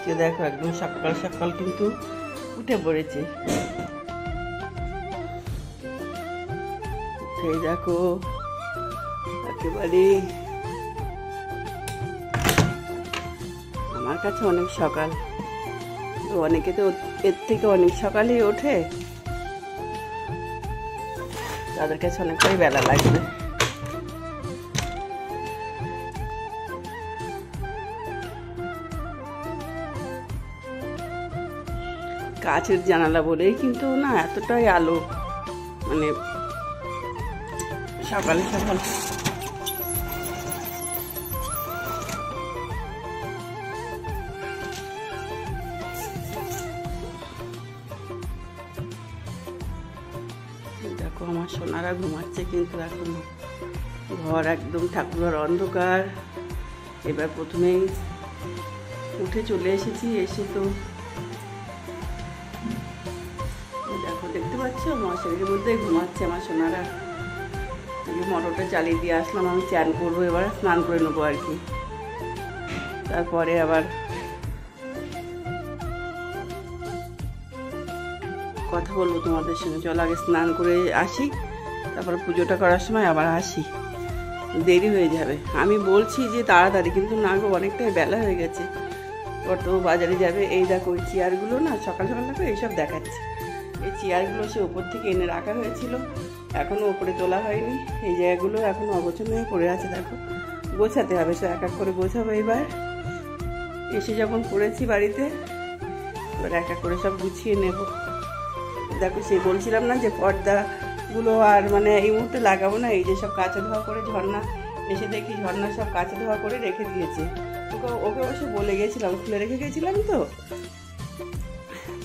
আজকে দেখো একদম সকাল সকাল কিন্তু উঠে পড়েছে। এই দেখো একেবারে আমার কাছে অনেক সকাল, তো অনেকে তো এর থেকে অনেক সকালেই ওঠে, তাদের কাছে অনেকটাই বেলা লাগবে। কাছের জানালা বলেই কিন্তু না এতটাই আলো, মানে সকালে সকাল দেখো আমার সোনারা ঘুমাচ্ছে, কিন্তু এখন ঘর একদম ঠাকুরঘর অন্ধকার। এবার প্রথমেই উঠে চলে এসেছি, এসে তো দেখো দেখতে পাচ্ছ মশারির মধ্যে ঘুমাচ্ছে আমার সোনারা। মোটরটা চালিয়ে দিয়ে আসলাম, আমি চান করবো, এবার স্নান করে নেবো আর কি। তারপরে আবার কথা বলবো তোমাদের সঙ্গে। চলো আগে স্নান করে আসি, তারপরে পুজোটা করার সময় আবার আসি, দেরি হয়ে যাবে। আমি বলছি যে তাড়াতাড়ি, কিন্তু না গো অনেকটাই বেলা হয়ে গেছে। ওর তো বাজারে যাবে। এই দেখো ওই চেয়ারগুলো না সকাল সকাল দেখো এইসব দেখাচ্ছে। এই চেয়ারগুলো সে উপর থেকে এনে রাখা হয়েছিল, এখনও উপরে তোলা হয়নি। এই জায়গাগুলো এখন অগোছালো হয়ে পড়ে আছে, দেখো গোছাতে হবে, সে এক এক করে গোছাবো। এবার এসে যখন পড়েছি বাড়িতে, এবার এক এক করে সব গুছিয়ে নেব। দেখো সে বলছিলাম না যে পর্দাগুলো আর মানে এই মুহূর্তে লাগাবো না, এই যে সব কাঁচা ধোয়া করে ঝর্ণা এসে দেখি ঝর্ণা সব কাঁচা ধোয়া করে রেখে দিয়েছে। ওকে অবশ্য বলে গেছিলাম, খুলে রেখে গেছিলাম তো,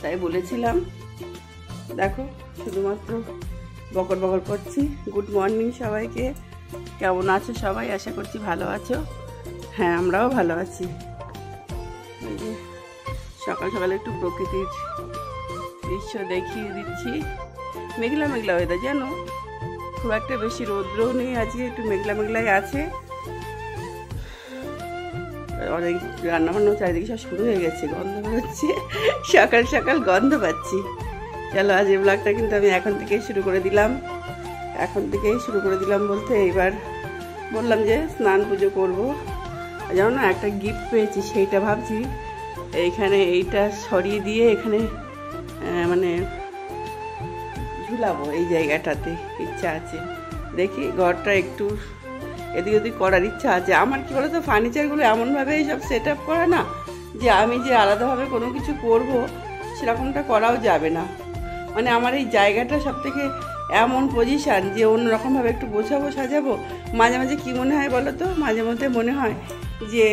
তাই বলেছিলাম। দেখো শুধুমাত্র বকর বকর করছি। গুড মর্নিং সবাইকে, কেমন আছো সবাই? আশা করছি ভালো আছো। হ্যাঁ আমরাও ভালো আছি। এই যে সকাল সকালে একটু প্রকৃতির দৃশ্য দেখিয়ে দিচ্ছি। মেঘলা মেঘলা ওয়েদার, জানো খুব একটা বেশি রৌদ্রও নেই আজকে, একটু মেঘলা মেঘলাই আছে। অনেক রান্নাবান্না চারিদিকে সব শুরু হয়ে গেছে, গন্ধ বেরোচ্ছে, সকাল সকাল গন্ধ পাচ্ছি। চলো আজ এই ব্লগটা কিন্তু আমি এখন থেকেই শুরু করে দিলাম। বলতে এইবার বললাম যে স্নান পুজো করবো। জানো না একটা গিফট পেয়েছি, সেইটা ভাবছি এইখানে এইটা সরিয়ে দিয়ে এখানে মানে ঝুলাবো, এই জায়গাটাতে ইচ্ছা আছে। দেখি ঘরটা একটু এদিক ওদিক করার ইচ্ছা আছে। আমার কি বলতো ফার্নিচারগুলো এমনভাবে সব সেট আপ করা না, যে আমি যে আলাদাভাবে কোনো কিছু করব সেরকমটা করাও যাবে না। মানে আমার এই জায়গাটা সব থেকে এমন পজিশান যে অন্যরকমভাবে একটু গোছাবো সাজাবো। মাঝে মাঝে কী মনে হয় বলো তো, মাঝে মধ্যে মনে হয় যে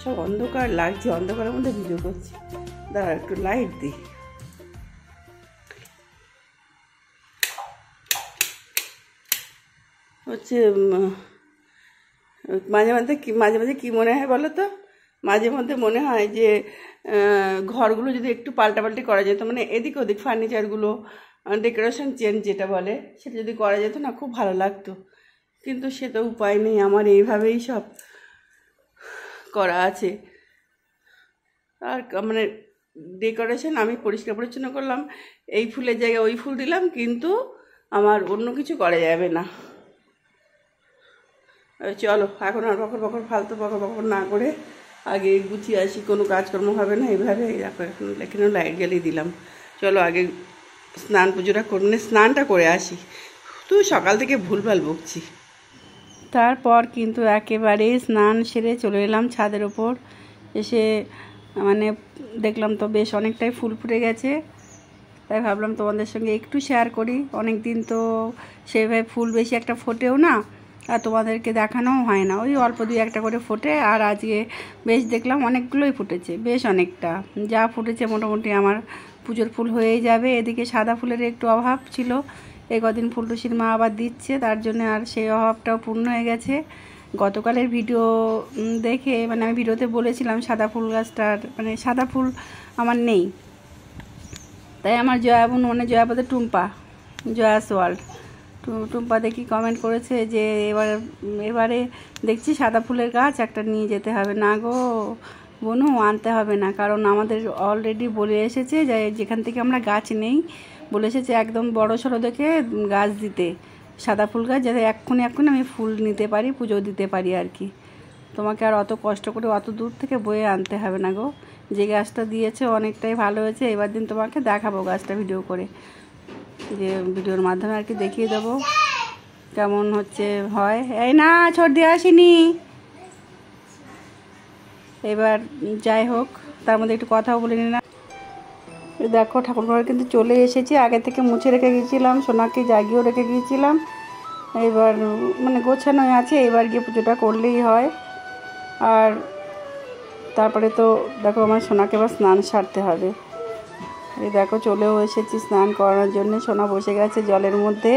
সব অন্ধকার লাগছে, অন্ধকারের মধ্যে ভিডিও করছি। দাঁড়া একটু লাইট দিই। হচ্ছে মাঝে মাঝে কী মনে হয় বলো তো, মাঝে মধ্যে মনে হয় যে ঘরগুলো যদি একটু পাল্টাপাল্টি করা যেত, মানে এদিক ওদিক ফার্নিচারগুলো ডেকোরেশন চেঞ্জ যেটা বলে, সেটা যদি করা যেত না খুব ভালো লাগতো। কিন্তু সে তো উপায় নেই, আমার এইভাবেই সব করা আছে। আর মানে ডেকোরেশন আমি পরিষ্কার পরিচ্ছন্ন করলাম, এই ফুলের জায়গায় ওই ফুল দিলাম, কিন্তু আমার অন্য কিছু করা যাবে না। চলো এখন আর বকর ফালতু বকর না করে আগে গুছিয়ে আসি, কোনো কাজকর্ম হবে না এইভাবে। এখানে লাইট জ্বালিয়ে দিলাম। চলো আগে স্নানটা করে আসি। তুই সকাল থেকে ভুলভাল বকছি। তারপর কিন্তু একেবারে স্নান সেরে চলে এলাম ছাদের ওপর। এসে মানে দেখলাম তো বেশ অনেকটাই ফুল ফুটে গেছে, তাই ভাবলাম তোমাদের সঙ্গে একটু শেয়ার করি। অনেক দিন তো সেভাবে ফুল বেশি একটা ফোটেও না, আর তোমাদেরকে দেখানোও হয় না, ওই অল্প দুই একটা করে ফোটে। আর আজকে বেশ দেখলাম অনেকগুলোই ফুটেছে, বেশ অনেকটা। যা ফুটেছে মোটামুটি আমার পুজোর ফুল হয়েই যাবে। এদিকে সাদা ফুলের একটু অভাব ছিল, এই কদিন ফুলটুসির মা আবার দিচ্ছে, তার জন্য আর সেই অভাবটাও পূর্ণ হয়ে গেছে। গতকালের ভিডিও দেখে মানে আমি ভিডিওতে বলেছিলাম সাদা ফুল গাছটার মানে সাদা ফুল আমার নেই, তাই আমার জয়াবন মানে জয়াপদের জয়াস ওয়ার্ল্ড টুম্পা দেখি কমেন্ট করেছে যে এবারে দেখছি সাদা ফুলের গাছ একটা নিয়ে যেতে হবে। না গো, বনু আনতে হবে না, কারণ আমাদের অলরেডি বলে এসেছে যে যেখান থেকে আমরা গাছ নেই বলে এসেছে একদম বড় সড়ো দেখে গাছ দিতে, সাদা ফুল গাছ, যাতে এক্ষুনি আমি ফুল নিতে পারি, পুজো দিতে পারি আর কি। তোমাকে আর অত কষ্ট করে অত দূর থেকে বয়ে আনতে হবে না গো। যে গাছটা দিয়েছে অনেকটাই ভালো হয়েছে, এবার দিন তোমাকে দেখাবো গাছটা ভিডিও করে, যে ভিডিওর মাধ্যমে আর কি দেখিয়ে দেবো কেমন হচ্ছে হয়। এই না ছোট দিয়ে আসিনি। এবার যাই হোক, তার মধ্যে একটু কথাও বলে নি না। দেখো ঠাকুরঘরে কিন্তু চলে এসেছি, আগে থেকে মুছে রেখে গিয়েছিলাম, সোনাকে জাগিয়েও রেখে গিয়েছিলাম। এবার মানে গোছানোই আছে, এবার গিয়ে পুজোটা করলেই হয়। আর তারপরে তো দেখো আমার সোনাকে এবার স্নান সারতে হবে। এই দেখো চলেও এসেছি স্নান করানোর জন্য। সোনা বসে গেছে জলের মধ্যে,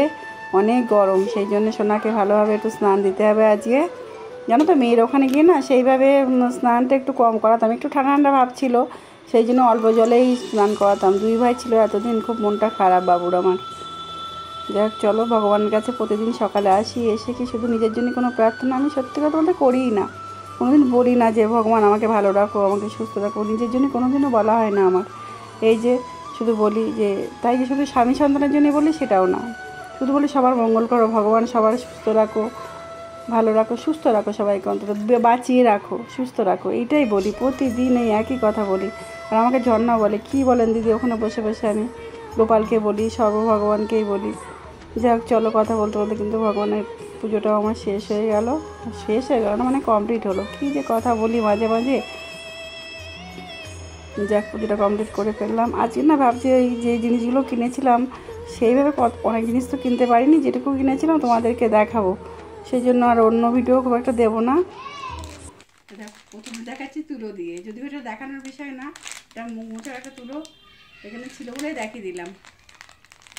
অনেক গরম, সেই জন্য সোনাকে ভালোভাবে একটু স্নান দিতে হবে আজকে। জানো তো মেয়ের ওখানে গিয়ে না সেইভাবে স্নানটা একটু কম করাতাম, একটু ঠান্ডা ঠান্ডা ভাব ছিল, সেই জন্য অল্প জলেই স্নান করাতাম। 2 ভাই ছিল এতদিন, খুব মনটা খারাপ বাবুর আমার। যাই হোক চলো ভগবানের কাছে প্রতিদিন সকালে আসি, এসে কি শুধু নিজের জন্য কোনো প্রার্থনা আমি সত্যি কথা বলতে করিই না, কোনোদিন বলি না যে ভগবান আমাকে ভালো রাখো, আমাকে সুস্থ রাখো, নিজের জন্য কোনোদিনও বলা হয় না আমার। এই যে শুধু বলি যে, তাই যে শুধু স্বামী সন্তানের জন্য বলি সেটাও না, শুধু বলি সবার মঙ্গল করো ভগবান, সবার সুস্থ রাখো, ভালো রাখো, সুস্থ রাখো, সবাইকে অন্তত বাঁচিয়ে রাখো, সুস্থ রাখো, এইটাই বলি প্রতিদিন, এই একই কথা বলি। আর আমাকে ঝর্ণা বলে, কি বলেন দিদি ওখানে বসে বসে, আমি গোপালকে বলি, সর্বভগবানকেই বলি। যাই হোক চলো কথা বলতে বলতে কিন্তু ভগবানের পুজোটাও আমার শেষ হয়ে গেল না, মানে কমপ্লিট হলো। কী যে কথা বলি মাঝে মাঝে। যাক পুজোটা কমপ্লিট করে ফেললাম। আজকে না ভাবছি ওই যে জিনিসগুলো কিনেছিলাম সেইভাবে অনেক জিনিস তো কিনতে পারিনি, যেটুকু কিনেছিলাম তোমাদেরকে দেখাবো, সেই জন্য আর অন্য ভিডিও খুব একটা দেবো না। প্রথমে দেখাচ্ছি তুলো দিয়ে, যদিও এটা দেখানোর বিষয় না, এটা মোটার একটা তুলো এখানে ছিল বলে দেখিয়ে দিলাম।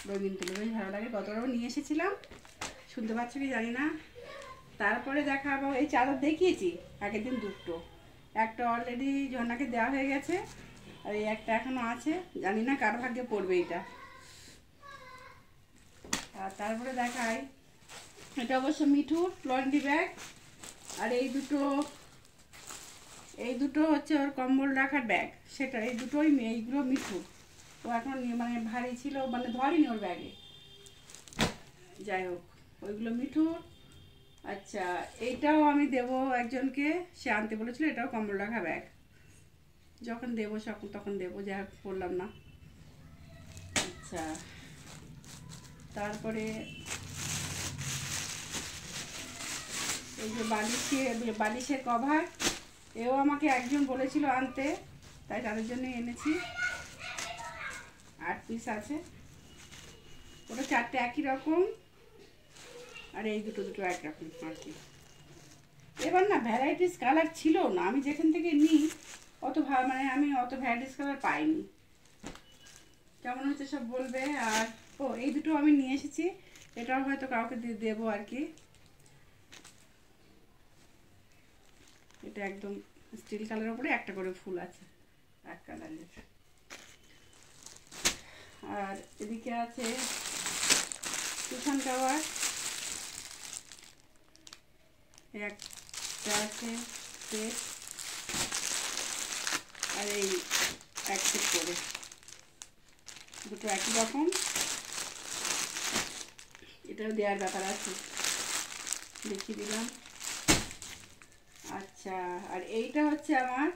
রঙিন তুলো বেশ ভালো লাগে, কতটাও নিয়ে এসেছিলাম, শুনতে পাচ্ছ কি জানি না। তারপরে দেখাবো এই চাদর দেখিয়েছি আগের দিন দুটো, একটা অলরেডি ঝর্ণাকে দেওয়া হয়ে গেছে, আর এই একটা এখনো আছে, জানি না কার ভাগ্যে পড়বে এটা। আর তারপরে দেখাই, এটা অবশ্য মিঠুর লন্ড্রি ব্যাগ, আর এই দুটো হচ্ছে ওর কম্বল রাখার ব্যাগ, সেটা এই দুটোই এইগুলো মিঠুর, ও এখন মানে ভারী ছিল, মানে ধরেনি ওর ব্যাগে। যাই হোক ওইগুলো মিঠুর। আচ্ছা এইটাও আমি দেবো একজনকে, সে আনতে বলেছিল, এটাও কম্বল রাখা ব্যাগ, যখন দেবো তখন দেবো, যা করলাম না। আচ্ছা তারপরে এই যে বালিশের কভার, এও আমাকে একজন বলেছিল আনতে, তাই তাদের জন্য এনেছি। 8 পিস আছে, ওটা 4টে একই রকম, আর এই দুটো একরকম আর কি। এবার না ভ্যারাইটিস কালার ছিল না, আমি যেখান থেকে নিই অত মানে আমি অত ভ্যারাইটিস কালার পাইনি, কেমন হচ্ছে সব বলবে। আর এই দুটো আমি নিয়ে এসেছি, এটাও হয়তো কাউকে দেবো আর কি। এটা একদম স্টিল কালারের উপরে একটা করে ফুল আছে এক কালারের। আর এদিকে আছে কুশন কভার, একটা আছে সেট, আর এই এক সেট করে দুটো একই রকম, এটাও দেওয়ার ব্যাপার আছে, দেখিয়ে দিলাম। আচ্ছা আর এইটা হচ্ছে আমার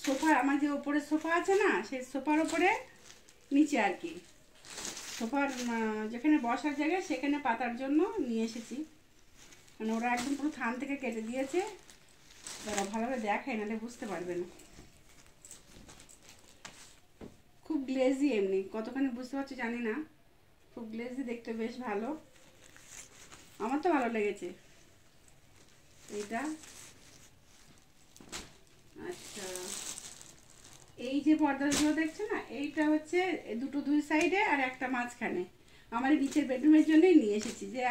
সোফা, আমার যে ওপরে সোফা আছে না, সেই সোফার ওপরে নিচে আর কি, সোফার যেখানে বসার জায়গা সেখানে পাতার জন্য নিয়ে এসেছি, মানে ওরা একদম পুরো থান থেকে কেটে দিয়েছে, ওরা ভালোভাবে দেখায় নাহলে বুঝতে পারবে না। খুব গ্লেজি, এমনি কতখানি বুঝতে পারছো জানি না, খুব গ্লেজি, দেখতে বেশ ভালো, আমার তো ভালো লেগেছে এইটা। আচ্ছা এই যে পর্দাগুলো দেখছো না, এইটা হচ্ছে দুটো দুই সাইডে আর একটা মাঝখানে, আমার নিচের বেডরুমের জন্যই নিয়ে এসেছি, যে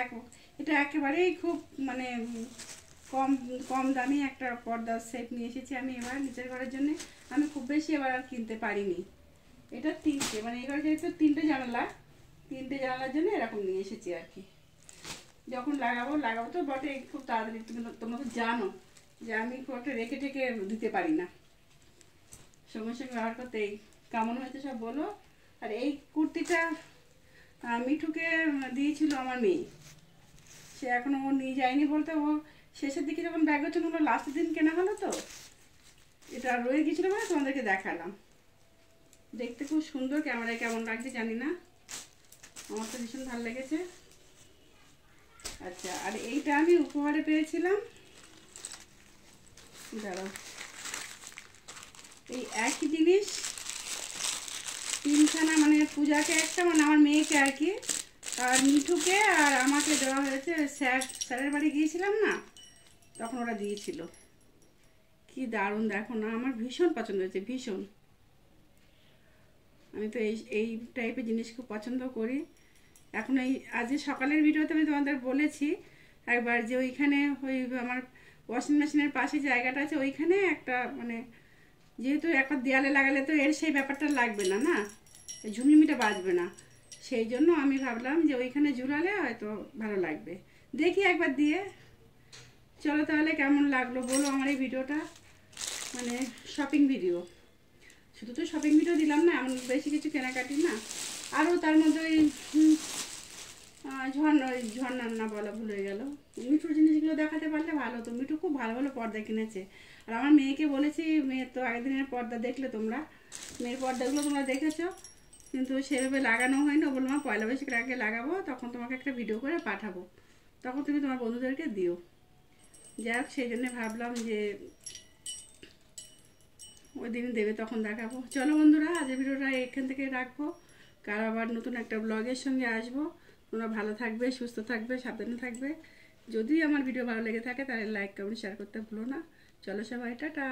এটা একেবারেই খুব মানে কম দামি একটা পর্দার সেট নিয়ে এসেছি আমি এবার নিচের ঘরের জন্য। আমি খুব বেশি এবার আর কিনতে পারিনি, এটা 3টে, মানে এবার যেহেতু 3টে জানালার জন্য এরকম নিয়ে এসেছি আর কি। যখন লাগাবো তো বটে খুব তাড়াতাড়ি, তোমরা তো জানো যে আমি খুব একটা রেখে টেকে দিতে পারি না, সঙ্গে সঙ্গে ব্যবহার করতে। এই কেমন হয়েছে সব বলো। আর এই কুর্তিটা মিঠুকে দিয়েছিল আমার মেয়ে, সে এখনও ও নিয়ে যায়নি বলতে, ও শেষের দিকে যখন ব্যাগ হচ্ছে ওগুলো লাস্টের দিন কেনা হলো, তো এটা রয়ে গেছিলো মানে তোমাদেরকে দেখালাম। দেখতে খুব সুন্দর, ক্যামেরায় কেমন লাগছে জানি না, আমার তো ভীষণ ভালো লেগেছে। আচ্ছা, আর এইটা আমি উপহারে পেয়েছিলাম, দাঁড়াও, এই একই জিনিস তিনখানা, মানে পূজাকে একটা, মানে আমার মেয়েকে আর কি, আর মিঠুকে আর আমাকে দেওয়া হয়েছে। স্যারের বাড়ি গিয়েছিলাম না, তখন ওরা দিয়েছিল। কি দারুণ দেখো না, আমার ভীষণ পছন্দ হয়েছে, ভীষণ। আমি তো এই টাইপের জিনিস খুব পছন্দ করি। এখন এই আজকে সকালের ভিডিওতে আমি তোমাদের বলেছি একবার যে ওইখানে ওই আমার ওয়াশিং মেশিনের পাশে জায়গাটা আছে, ওইখানে একটা, মানে যেহেতু একটা দেয়ালে লাগালে তো এর সেই ব্যাপারটা লাগবে না, না ঝুমঝুমিটা বাজবে না, সেই জন্য আমি ভাবলাম যে ওইখানে ঝুলালে হয়তো ভালো লাগবে। দেখি একবার দিয়ে। চলো তাহলে, কেমন লাগলো বলো আমার এই ভিডিওটা, মানে শপিং ভিডিও। শুধু তো শপিং ভিডিও দিলাম না, এমন বেশি কিছু কেনাকাটি না, আরও তার মধ্যে ওই ঝর্ণা না বলা ভুল হয়ে গেল, মিঠুর জিনিসগুলো দেখাতে পারলে ভালো হতো। মিঠু খুব ভালো ভালো পর্দা কিনেছে, আর আমার মেয়েকে বলেছি, মেয়ের তো আগের দিনের পর্দা দেখলে তোমরা, মেয়ের পর্দাগুলো তোমরা দেখেছো, কিন্তু সেভাবে লাগানো হয়নি। ও বললাম পয়লা বৈশাখের আগে লাগাবো, তখন তোমাকে একটা ভিডিও করে পাঠাবো, তখন তুমি তোমার বন্ধুদেরকে দিও। যাই হোক, সেই জন্যে ভাবলাম যে ওই দিন দেবে, তখন দেখাবো। চলো বন্ধুরা, আজকের ভিডিওটা এখান থেকে রাখবো, কার আবার নতুন একটা ব্লগের সঙ্গে আসবো। তোমরা ভালো থাকবে, সুস্থ থাকবে, সাবধানে থাকবে। যদি আমার ভিডিও ভালো লেগে থাকে তাহলে লাইক কমেন্ট শেয়ার করতে ভুলো না। চলো সবাই, টাটা।